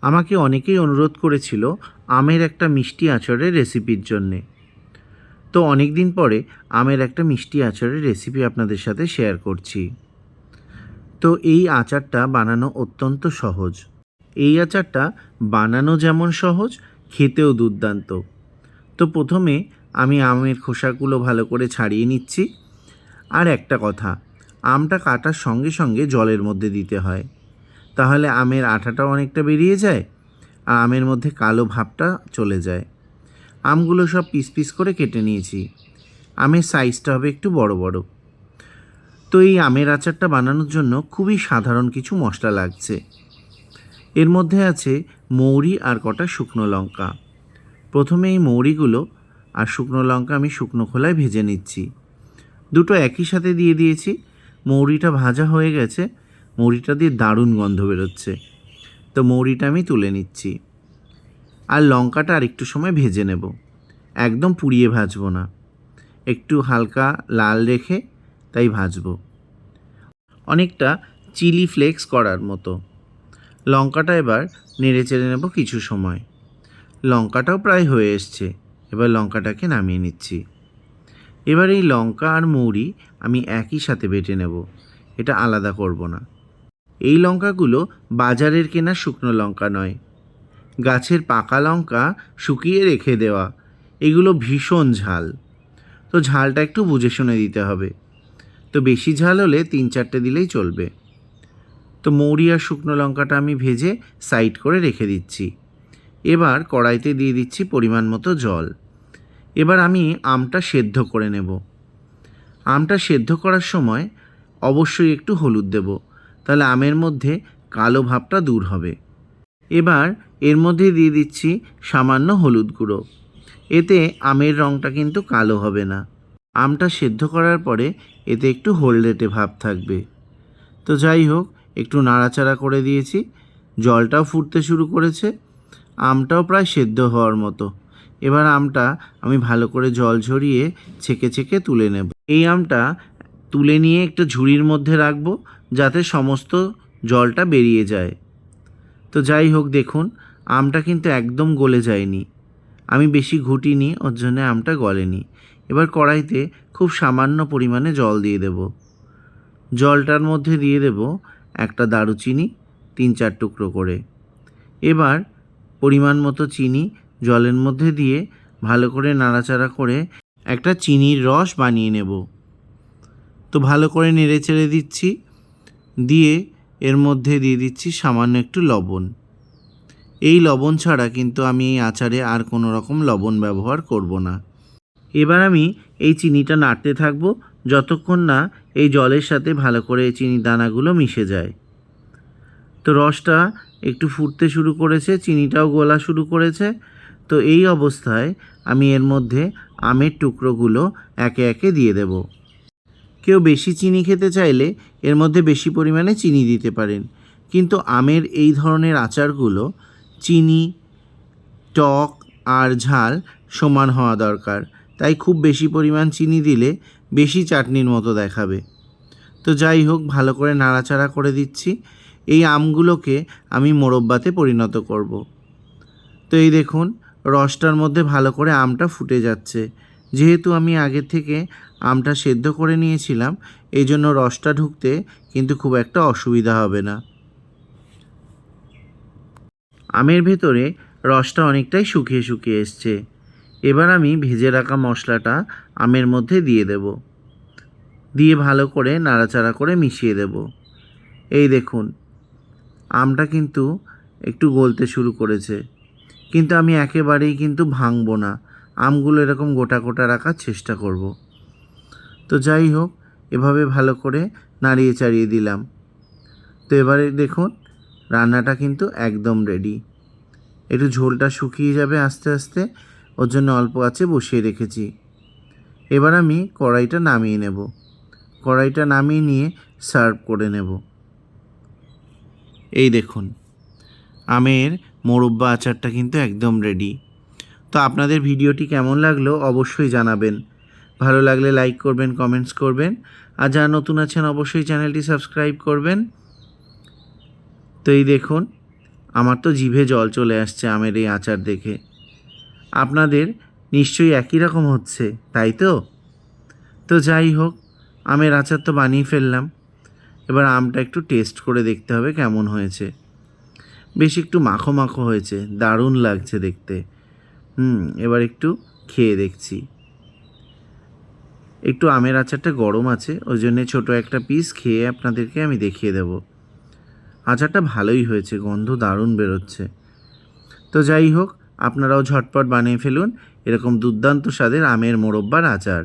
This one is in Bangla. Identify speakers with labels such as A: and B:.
A: আমাকে অনেকেই অনুরোধ করেছিল আমের একটা মিষ্টি আচারের রেসিপির জন্যে। তো অনেক দিন পরে আমের একটা মিষ্টি আচারের রেসিপি আপনাদের সাথে শেয়ার করছি। তো এই আচারটা বানানো অত্যন্ত সহজ। এই আচারটা বানানো যেমন সহজ, খেতেও দুর্দান্ত। তো প্রথমে আমি আমের খোসাগুলো ভালো করে ছাড়িয়ে নিচ্ছি। আর একটা কথা, আমটা কাটার সঙ্গে সঙ্গে জলের মধ্যে দিতে হয়, তাহলে আমের আঠাটাও অনেকটা বেরিয়ে যায় আর আমের মধ্যে কালো ভাবটা চলে যায়। আমগুলো সব পিস পিস করে কেটে নিয়েছি। আমের সাইজটা হবে একটু বড় বড়। তো এই আমের আচারটা বানানোর জন্য খুবই সাধারণ কিছু মশলা লাগছে। এর মধ্যে আছে মৌরি আর কটা শুকনো লঙ্কা। প্রথমে এই মৌরিগুলো আর শুকনো লঙ্কা আমি শুকনো খোলায় ভেজে নিচ্ছি। দুটো একই সাথে দিয়ে দিয়েছি। মৌরিটা ভাজা হয়ে গেছে, মৌরিটা দিয়ে দারুণ গন্ধ বেরোচ্ছে। তো মৌরিটা আমি তুলে নিচ্ছি। আর লঙ্কাটা আর একটু সময় ভেজে নেব, একদম পুড়িয়ে ভাজবো না, একটু হালকা লাল রেখে তাই ভাজবো, অনেকটা চিলি ফ্লেক্স করার মতো। লঙ্কাটা এবার নেড়ে চেড়ে নেব কিছু সময়। লঙ্কাটাও প্রায় হয়ে এসছে, এবার লঙ্কাটাকে নামিয়ে নিচ্ছি। এবার এই লঙ্কা আর মৌরি আমি একই সাথে বেটে নেব, এটা আলাদা করব না। এই লঙ্কাগুলো বাজারের কেনা শুকনো লঙ্কা নয়, গাছের পাকা লঙ্কা শুকিয়ে রেখে দেওয়া। এগুলো ভীষণ ঝাল, তো ঝালটা একটু বুঝে শুনে দিতে হবে। তো বেশি ঝাল হলে 3-4টে দিলেই চলবে। তো মৌরি আর শুকনো লঙ্কাটা আমি ভেজে সাইড করে রেখে দিচ্ছি। এবার কড়াইতে দিয়ে দিচ্ছি পরিমাণ মতো জল। এবার আমি আমটা সেদ্ধ করে নেব। আমটা সেদ্ধ করার সময় অবশ্যই একটু হলুদ দেব, তাহলে আমের মধ্যে কালো ভাবটা দূর হবে। এবার এর মধ্যে দিয়ে দিচ্ছি সামান্য হলুদ গুঁড়ো। এতে আমের রঙটা কিন্তু কালো হবে না। আমটা সেদ্ধ করার পরে এতে একটু হলদেটে ভাব থাকবে। তো যাই হোক, একটু নাড়াচাড়া করে দিয়েছি। জলটাও ফুটতে শুরু করেছে, আমটাও প্রায় সেদ্ধ হওয়ার মতো। এবার আমটা আমি ভালো করে জল ঝরিয়ে ছেঁকে ছেঁকে তুলে নেব। এই আমটা তুলে নিয়ে একটা ঝুড়ির মধ্যে রাখবো, যাতে সমস্ত জলটা বেরিয়ে যায়। তো যাই হোক, দেখুন আমটা কিন্তু একদম গলে যায়নি। আমি বেশি ঘুটিনি, ওর জন্য আমটা গলেনি। এবার কড়াইতে খুব সামান্য পরিমাণে জল দিয়ে দেব। জলটার মধ্যে দিয়ে দেব একটা দারুচিনি 3-4 টুকরো করে। এবার পরিমাণ মতো চিনি জলের মধ্যে দিয়ে ভালো করে নাড়াচাড়া করে একটা চিনির রস বানিয়ে নেব। তো ভালো করে নেড়ে চেড়ে দিচ্ছি, দিয়ে এর মধ্যে দিয়ে দিচ্ছি সামান্য একটু লবণ। এই লবণ ছাড়া কিন্তু আমি এই আচারে আর কোনো রকম লবণ ব্যবহার করব না। এবার আমি এই চিনিটা নাড়তে থাকবো যতক্ষণ না এই জলের সাথে ভালো করে এই চিনির দানাগুলো মিশে যায়। তো রসটা একটু ফুটতে শুরু করেছে, চিনিটাও গলা শুরু করেছে। তো এই অবস্থায় আমি এর মধ্যে আমের টুকরোগুলো একে একে দিয়ে দেব। কেউ বেশি চিনি খেতে চাইলে এর মধ্যে বেশি পরিমাণে চিনি দিতে পারেন, কিন্তু আমের এই ধরনের আচারগুলো চিনি, টক আর ঝাল সমান হওয়া দরকার। তাই খুব বেশি পরিমাণ চিনি দিলে বেশি চাটনির মতো দেখাবে। তো যাই হোক, ভালো করে নাড়াচাড়া করে দিচ্ছি। এই আমগুলোকে আমি মোরব্বাতে পরিণত করব। তো এই দেখুন, রসটার মধ্যে ভালো করে আমটা ফুটে যাচ্ছে। যেহেতু আমি আগে থেকে আমটা সেদ্ধ করে নিয়েছিলাম, এই জন্য রসটা ঢুকতে কিন্তু খুব একটা অসুবিধা হবে না। আমের ভেতরে রসটা অনেকটাই শুকিয়ে শুকিয়ে এসছে। এবার আমি ভেজে রাখা মশলাটা আমের মধ্যে দিয়ে দেব, দিয়ে ভালো করে নাড়াচাড়া করে মিশিয়ে দেব। এই দেখুন, আমটা কিন্তু একটু গলতে শুরু করেছে, কিন্তু আমি একেবারেই কিন্তু ভাঙবো না। আমগুলো এরকম গোটা গোটা রাখার চেষ্টা করব। তো যাই হোক, এভাবে ভালো করে নাড়িয়ে চাড়িয়ে দিলাম। তো এবারে দেখুন, রান্নাটা কিন্তু একদম রেডি। একটু ঝোলটা শুকিয়ে যাবে আস্তে আস্তে, ওর জন্য অল্প আঁচে বসিয়ে রেখেছি। এবার আমি কড়াইটা নামিয়ে নেব। কড়াইটা নামিয়ে নিয়ে সার্ভ করে নেব। এই দেখুন, আমের মোরব্বা আচারটা কিন্তু একদম রেডি। তো আপনাদের ভিডিওটি কেমন লাগলো অবশ্যই জানাবেন। ভালো লাগলে লাইক করবেন, কমেন্টস করবেন, আর যারা নতুন আছেন অবশ্যই চ্যানেলটি সাবস্ক্রাইব করবেন। তো এই দেখুন, আমার তো জিভে জল চলে আসছে আমের এই আচার দেখে। আপনাদের নিশ্চয়ই একই রকম হচ্ছে, তাই তো? তো যাই হোক, আমের আচার তো বানিয়ে ফেললাম। এবার আমটা একটু টেস্ট করে দেখতে হবে কেমন হয়েছে। বেশ একটু মাখো মাখো হয়েছে, দারুণ লাগছে দেখতে। এবার একটু খেয়ে দেখছি। একটু আমের আচারটা গরম আছে, ওই জন্যে ছোটো একটা পিস খেয়ে আপনাদেরকে আমি দেখিয়ে দেব। আচারটা ভালোই হয়েছে, গন্ধ দারুণ বেরোচ্ছে। তো যাই হোক, আপনারাও ঝটপট বানিয়ে ফেলুন এরকম দুর্দান্ত স্বাদের আমের মোরব্বার আচার।